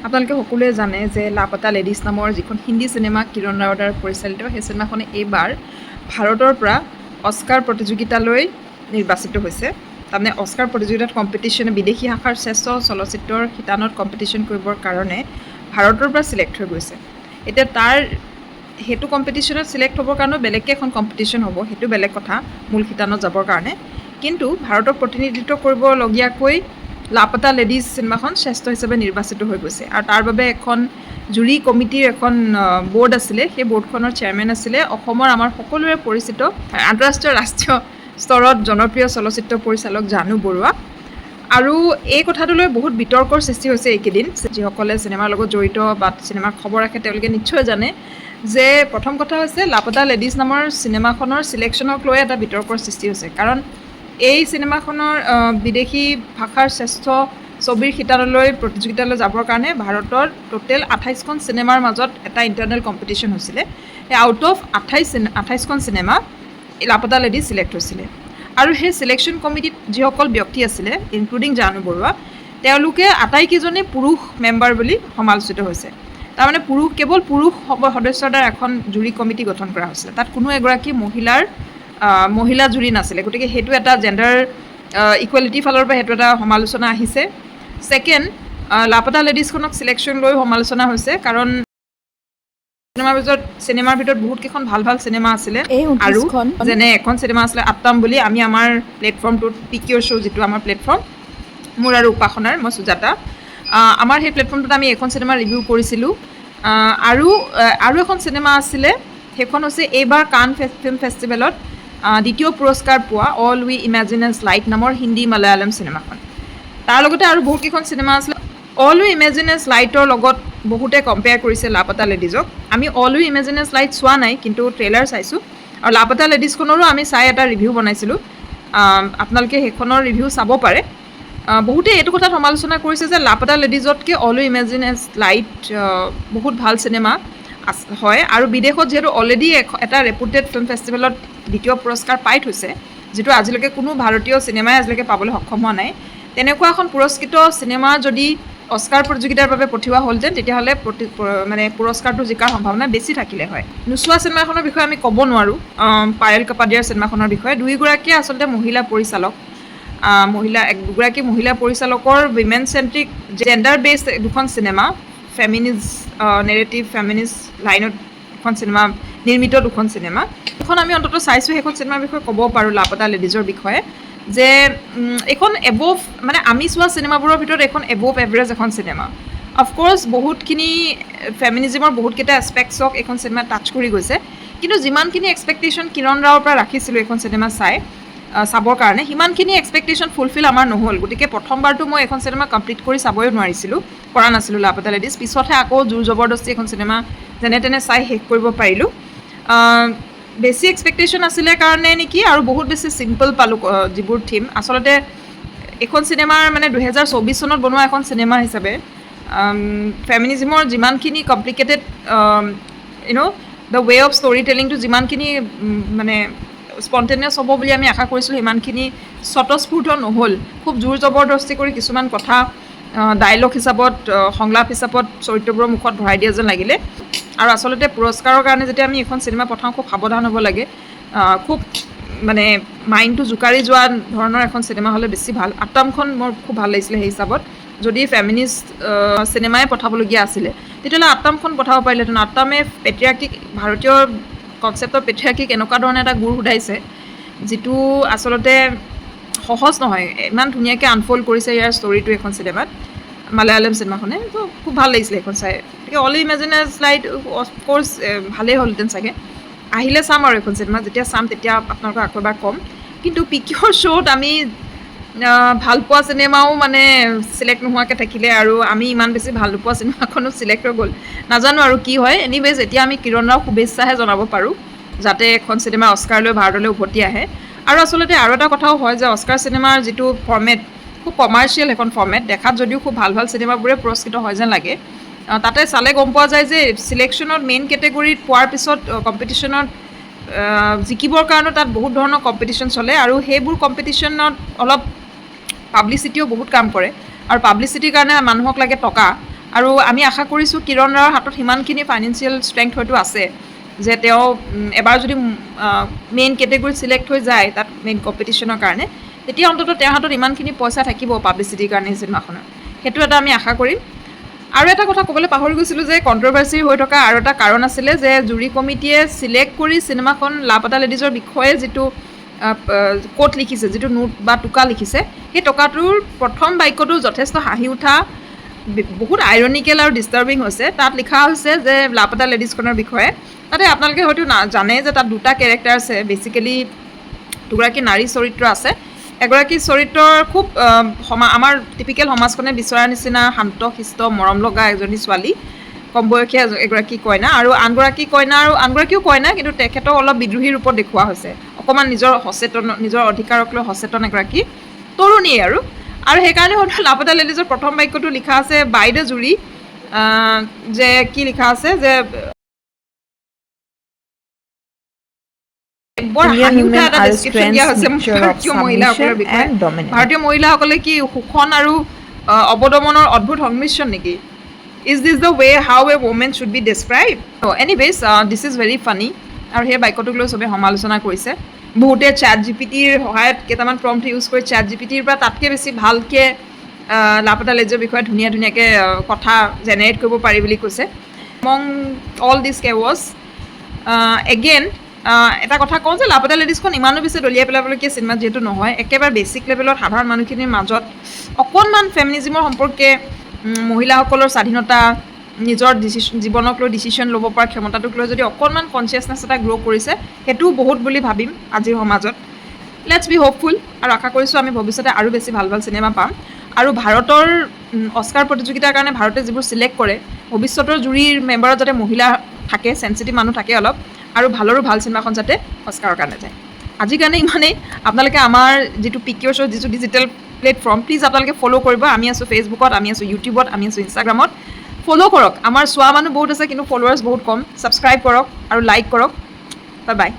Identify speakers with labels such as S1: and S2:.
S1: আপোনালোকে সকলোৱে জানে যে লাপাতা লেডিজ নামৰ যিখন হিন্দী চিনেমা কিৰণ ৰাওৰ দ্বাৰা পৰিচালিত সেই চিনেমাখনে এইবাৰ ভাৰতৰ পৰা অস্কাৰ প্ৰতিযোগিতালৈ নিৰ্বাচিত হৈছে। তাৰমানে অস্কাৰ প্ৰতিযোগিতাত কম্পিটিশ্যনে বিদেশী ভাষাৰ শ্ৰেষ্ঠ চলচ্চিত্ৰৰ শিতানত কম্পিটিশ্যন কৰিবৰ কাৰণে ভাৰতৰ পৰা চিলেক্ট হৈ গৈছে। এতিয়া সেইটো কম্পিটিশ্যনত চিলেক্ট হ'বৰ কাৰণেও বেলেগকৈ এখন কম্পিটিশ্যন হ'ব, সেইটো বেলেগ কথা মূল শিতানত যাবৰ কাৰণে। কিন্তু ভাৰতক প্ৰতিনিধিত্ব কৰিবলগীয়াকৈ লাপাতা লেডিজ চিনেমাখন শ্ৰেষ্ঠ হিচাপে নিৰ্বাচিত হৈ গৈছে। আৰু তাৰ বাবে এখন জুৰি কমিটিৰ এখন বৰ্ড আছিলে, সেই বৰ্ডখনৰ চেয়াৰমেন আছিলে অসমৰ আমাৰ সকলোৰে পৰিচিত আন্তঃৰাষ্ট্ৰীয় ৰাষ্ট্ৰীয় স্তৰত জনপ্ৰিয় চলচ্চিত্ৰ পৰিচালক জানু বৰুৱা। আৰু এই কথাটো লৈ বহুত বিতৰ্কৰ সৃষ্টি হৈছে এইকেইদিন। যিসকলে চিনেমাৰ লগত জড়িত বা চিনেমাৰ খবৰ ৰাখে তেওঁলোকে নিশ্চয় জানে যে প্ৰথম কথা হৈছে লাপাতা লেডিজ নামৰ চিনেমাখনৰ চিলেকশ্যনক লৈ এটা বিতৰ্কৰ সৃষ্টি হৈছে। কাৰণ এই চিনেমাখনৰ বিদেশী ভাষাৰ শ্ৰেষ্ঠ ছবিৰ শিতানলৈ প্ৰতিযোগিতালৈ যাবৰ কাৰণে ভাৰতৰ টোটেল 28খন চিনেমাৰ মাজত এটা ইণ্টাৰনেল কম্পিটিশ্যন হৈছিলে। সেই আউট অফ 28খন চিনেমা লাপাতা লেডিজ চিলেক্ট হৈছিলে। আৰু সেই চিলেকশ্যন কমিটিত যিসকল ব্যক্তি আছিলে ইনক্লুডিং জানু বৰুৱা, তেওঁলোকে আটাইকেইজনেই পুৰুষ মেম্বাৰ বুলি সমালোচিত হৈছে। তাৰমানে কেৱল পুৰুষ সদস্যৰ দ্বাৰা এখন জুৰি কমিটি গঠন কৰা হৈছিলে, তাত কোনো এগৰাকী মহিলা জুৰি নাছিলে। গতিকে সেইটো এটা জেণ্ডাৰ ইকুৱেলিটিৰ ফালৰ পৰা সেইটো এটা সমালোচনা আহিছে। ছেকেণ্ড, লাপাতা লেডিজখনক চিলেকশ্যন লৈ সমালোচনা হৈছে কাৰণ চিনেমাৰ ভিতৰত বহুতকেইখন ভাল ভাল চিনেমা আছিলে। আৰু যেনে এখন চিনেমা আছিলে আত্তাম বুলি, আমি আমাৰ প্লেটফৰ্মটোত পিকিঅ' শ্ব' যিটো আমাৰ প্লেটফৰ্ম মোৰ আৰু উপাসনাৰ, মই সুজাতা, আমাৰ সেই প্লেটফৰ্মটোত আমি এখন চিনেমা ৰিভিউ কৰিছিলোঁ। আৰু এখন চিনেমা আছিলে, সেইখন হৈছে এইবাৰ কান ফিল্ম ফেষ্টিভেলত দ্বিতীয় পুৰস্কাৰ পোৱা অল উই ইমেজিন এজ লাইট নামৰ হিন্দী মালায়ালম চিনেমাখন। তাৰ লগতে আৰু বহুতকেইখন চিনেমা আছিলে। অল উই ইমেজিন এজ লাইটৰ লগত বহুতে কম্পেয়াৰ কৰিছে লাপাতা লেডিজক। আমি অল উই ইমেজিন এজ লাইট চোৱা নাই, কিন্তু ট্ৰেইলাৰ চাইছোঁ। আৰু লাপাতা লেডিজখনৰো আমি চাই এটা ৰিভিউ বনাইছিলোঁ, আপোনালোকে সেইখনৰ ৰিভিউ চাব পাৰে। বহুতে এইটো কথাত সমালোচনা কৰিছে যে লাপাতা লেডিজতকৈ অল উই ইমেজিন এজ লাইট বহুত ভাল চিনেমা হয়। আৰু বিদেশত যিহেতু অলৰেডি এটা ৰেপুটেড ফিল্ম ফেষ্টিভেলত দ্বিতীয় পুৰস্কাৰ পাই থৈছে, যিটো আজিলৈকে কোনো ভাৰতীয় চিনেমাই আজিলৈকে পাবলৈ সক্ষম হোৱা নাই, তেনেকুৱা এখন পুৰস্কৃত চিনেমা যদি অস্কাৰ প্ৰতিযোগিতাৰ বাবে পঠিওৱা হ'লহেঁতেন তেতিয়াহ'লে পুৰস্কাৰটো জিকাৰ সম্ভাৱনা বেছি থাকিলে হয়। নোচোৱা চিনেমাখনৰ বিষয়ে আমি ক'ব নোৱাৰোঁ। পায়েল কাপাডিয়াৰ চিনেমাখনৰ বিষয়ে দুয়োগৰাকীয়ে আচলতে মহিলা পৰিচালক, দুগৰাকী মহিলা পৰিচালকৰ উইমেন চেণ্ট্ৰিক জেণ্ডাৰ বেছড দুখন চিনেমা, নেৰেটিভ ফেমিনিষ্ট লাইনত এখন চিনেমা নিৰ্মিত দুখন চিনেমা। এখন আমি অন্ততঃ চাইছোঁ, সেইখন চিনেমাৰ বিষয়ে ক'ব পাৰোঁ লাপাতা লেডিজৰ বিষয়ে যে এইখন এবভ, আমি চোৱা চিনেমাবোৰৰ ভিতৰত এখন এবভ এভাৰেজ এখন চিনেমা। অফক'ৰ্ছ বহুতখিনি ফেমিনিজিমৰ বহুতকেইটা এছপেক্টছক এইখন চিনেমা টাচ কৰি গৈছে, কিন্তু যিমানখিনি এক্সপেক্টেশ্যন কিৰণ ৰাওৰ পৰা ৰাখিছিলোঁ এইখন চিনেমা চাবৰ কাৰণে, সিমানখিনি এক্সপেক্টেশ্যন ফুলফিল আমাৰ নহ'ল। গতিকে প্ৰথমবাৰটো মই এখন চিনেমা কমপ্লিট কৰি চাবই পৰা নাছিলোঁ লাপাতা লেডিজ। পিছতহে আকৌ জোৰ জবৰদস্তি এখন চিনেমা যেনে তেনে চাই শেষ কৰিব পাৰিলোঁ। বেছি এক্সপেক্টেশ্যন আছিলে কাৰণে নেকি, আৰু বহুত বেছি চিম্পল পালোঁ যিবোৰ থিম। আচলতে এইখন চিনেমাৰ 2024 চনত বনোৱা এখন চিনেমা হিচাপে ফেমিনিজিমৰ যিমানখিনি complicated the way of story টেলিংটো যিমানখিনি স্পণ্টেনিয়াছ হ'ব বুলি আমি আশা কৰিছিলোঁ, সিমানখিনি স্বতঃস্ফূৰ্ত নহ'ল। খুব জোৰ জবৰদস্তি কৰি কিছুমান কথা ডাইলগ হিচাপত, সংলাপ হিচাপত চৰিত্ৰবোৰৰ মুখত ভৰাই দিয়া যেন লাগিলে। আৰু আচলতে পুৰস্কাৰৰ কাৰণে যেতিয়া আমি এখন চিনেমা পঠাওঁ খুব সাৱধান হ'ব লাগে। খুব মাইণ্ডটো জোকাৰি যোৱা ধৰণৰ এখন চিনেমা হ'লে বেছি ভাল। আত্তামখন মোৰ খুব ভাল লাগিছিলে সেই হিচাপত। যদি ফেমিনিষ্ট চিনেমাই পঠাবলগীয়া আছিলে তেতিয়াহ'লে আত্তামখন পঠাব পাৰিলেহেঁতেন। আত্তামে ভাৰতীয় কনচেপ্টৰ পেট্ৰিয়াৰ্কিক এনেকুৱা ধৰণে এটা গুৰ সোধাইছে যিটো আচলতে সহজ নহয়। ইমান ধুনীয়াকৈ আনফল্ড কৰিছে ইয়াৰ ষ্টৰিটো এখন চিনেমাত, মালায়ালম চিনেমাখনে। তো খুব ভাল লাগিছিলে সেইখন চাই। গতিকে all imagine as light of course ভালেই হ'লহেঁতেন চাগে। আহিলে চাম আৰু এখন চিনেমা, যেতিয়া চাম তেতিয়া আপোনালোকক আকৌ এবাৰ ক'ম। কিন্তু পিকিঅ' শ্ব'ত আমি ভাল পোৱা চিনেমাও চিলেক্ট নোহোৱাকৈ থাকিলে, আৰু আমি ইমান বেছি ভাল নোপোৱা চিনেমাখনো চিলেক্ট হৈ গ'ল। নাজানো আৰু কি হয়। এনিৱেজ এতিয়া আমি কিৰণ ৰাওক শুভেচ্ছাহে জনাব পাৰোঁ যাতে এখন চিনেমা অস্কাৰলৈ ভাৰতলৈ উভতি আহে। আৰু আচলতে আৰু এটা কথাও হয় যে অস্কাৰ চিনেমাৰ যিটো ফৰ্মেট, খুব কমাৰ্চিয়েল এখন ফৰ্মেট। দেখাত যদিও খুব ভাল ভাল চিনেমাবোৰে পুৰস্কৃত হয় যেন লাগে, তাতে চালে গম পোৱা যায় যে চিলেকশ্যনত মেইন কেটেগৰীত পোৱাৰ পিছত কম্পিটিশ্যনত জিকিবৰ কাৰণেও তাত বহুত ধৰণৰ কম্পিটিশ্যন চলে। আৰু সেইবোৰ কম্পিটিশ্যনত অলপ পাব্লিচিটিও বহুত কাম কৰে, আৰু পাব্লিচিটিৰ কাৰণে মানুহক লাগে টকা। আৰু আমি আশা কৰিছোঁ কিৰণ ৰাওৰ হাতত সিমানখিনি ফাইনেন্সিয়েল ষ্ট্ৰেংথ হয়তো আছে যে তেওঁ এবাৰ যদি মেইন কেটেগৰীত ছিলেক্ট হৈ যায় তাত মেইন কম্পিটিশ্যনৰ কাৰণে, তেতিয়া অন্ততঃ তেওঁৰ হাতত ইমানখিনি পইচা থাকিব পাব্লিচিটিৰ কাৰণে এই চিনেমাখনৰ, সেইটো এটা আমি আশা কৰিম। আৰু এটা কথা ক'বলৈ পাহৰি গৈছিলোঁ যে কণ্ট্ৰভাৰ্চি হৈ থকা আৰু এটা কাৰণ আছিলে যে জুৰি কমিটিয়ে ছিলেক্ট কৰি চিনেমাখন লাপতা লেডিজৰ বিষয়ে যিটো কোট লিখিছে, যিটো নোট বা টোকা লিখিছে, সেই টকাটোৰ প্ৰথম বাক্যটো যথেষ্ট হাঁহি উঠা, বহুত আইৰনিকেল আৰু ডিষ্টাৰ্বিং হৈছে। তাত লিখা হৈছে যে লাপতা লেডিজখনৰ বিষয়ে, তাতে আপোনালোকে হয়তো জানে যে তাত দুটা কেৰেক্টাৰ আছে, বেচিকেলি দুগৰাকী নাৰী চৰিত্ৰ আছে। এগৰাকী চৰিত্ৰৰ খুব আমাৰ টিপিকেল সমাজখনে বিচৰাৰ নিচিনা শান্ত শিষ্ট মৰম লগা এজনী ছোৱালী, কম বয়সীয়া এগৰাকী কইনা, আৰু আনগৰাকী কইনা, আৰু আনগৰাকীও কইনা, কিন্তু তেখেতক অলপ বিদ্ৰোহী ৰূপত দেখুওৱা হৈছে, অকণমান নিজৰ অধিকাৰক লৈ সচেতন এগৰাকী তৰুণী আৰু সেইকাৰণে হয়তো লাপতা লেডিজৰ প্ৰথম বাক্যটো লিখা আছে বাইদেউ জুৰি, যে কি লিখা আছে যে বৰ হাঁহি উঠা এটা ডেছক্ৰিপশ্যন দিয়া হৈছে ভাৰতীয় মহিলাসকলৰ বিষয়ে। ভাৰতীয় মহিলাসকলে কি শোষণ আৰু অৱদমনৰ অদ্ভুত সংমিশ্ৰণ নেকি? Is this the way how a woman should be describe? Anyways this is very funny, আৰু সেই বাক্যটোক লৈ চবেই সমালোচনা কৰিছে। বহুতে চেট জি পি টিৰ সহায়ত কেইটামান প্ৰম্পট ইউজ কৰি চেট জি পি টিৰ পৰা তাতকৈ বেছি ভালকৈ লাপতা লেডিজৰ বিষয়ে ধুনীয়াকৈ কথা জেনেৰেট কৰিব পাৰি বুলি কৈছে। এমং অল দিছ কেৱছ এগেইন এটা কথা কওঁ যে লাপতা লেডিজখন ইমানো বেছি দলিয়াই পেলাবলগীয়া চিনেমা যিহেতু নহয়, একেবাৰে বেছিক লেভেলত সাধাৰণ মানুহখিনিৰ মাজত অকণমান ফেমিনিজিমৰ সম্পৰ্কে, মহিলাসকলৰ স্বাধীনতা, নিজৰ জীৱনক লৈ ডিচিশ্যন ল'ব পৰা ক্ষমতাটোক লৈ যদি অকণমান কনচিয়াছনেছ এটা গ্ৰ' কৰিছে, সেইটোও বহুত বুলি ভাবিম আজিৰ সমাজত। লেটছ বি হোপফুল, আৰু আশা কৰিছোঁ আমি ভৱিষ্যতে আৰু বেছি ভাল ভাল চিনেমা পাম। আৰু ভাৰতৰ অস্কাৰ প্ৰতিযোগিতাৰ কাৰণে ভাৰতে যিবোৰ ছিলেক্ট কৰে, ভৱিষ্যতৰ জুৰিৰ মেম্বাৰত যাতে মহিলা থাকে, চেঞ্চিটিভ মানুহ থাকে অলপ, আৰু ভালৰো ভাল চিনেমাখন যাতে অস্কাৰৰ কাৰণে যায়। আজিৰ কাৰণে ইমানেই। আপোনালোকে আমাৰ যিটো পিকিঅ' শ্ব' যিটো ডিজিটেল প্লেটফৰ্ম, প্লিজ আপোনালোকে ফ'ল' কৰিব। আমি আছোঁ ফেচবুকত, আমি আছোঁ ইউটিউবত, আমি আছোঁ ইনষ্টাগ্ৰামত। ফ'ল' কৰক। আমাৰ চোৱা মানুহ বহুত আছে কিন্তু ফলোৱাৰ্ছ বহুত কম। ছাবস্ক্ৰাইব কৰক আৰু লাইক কৰক। Bye bye.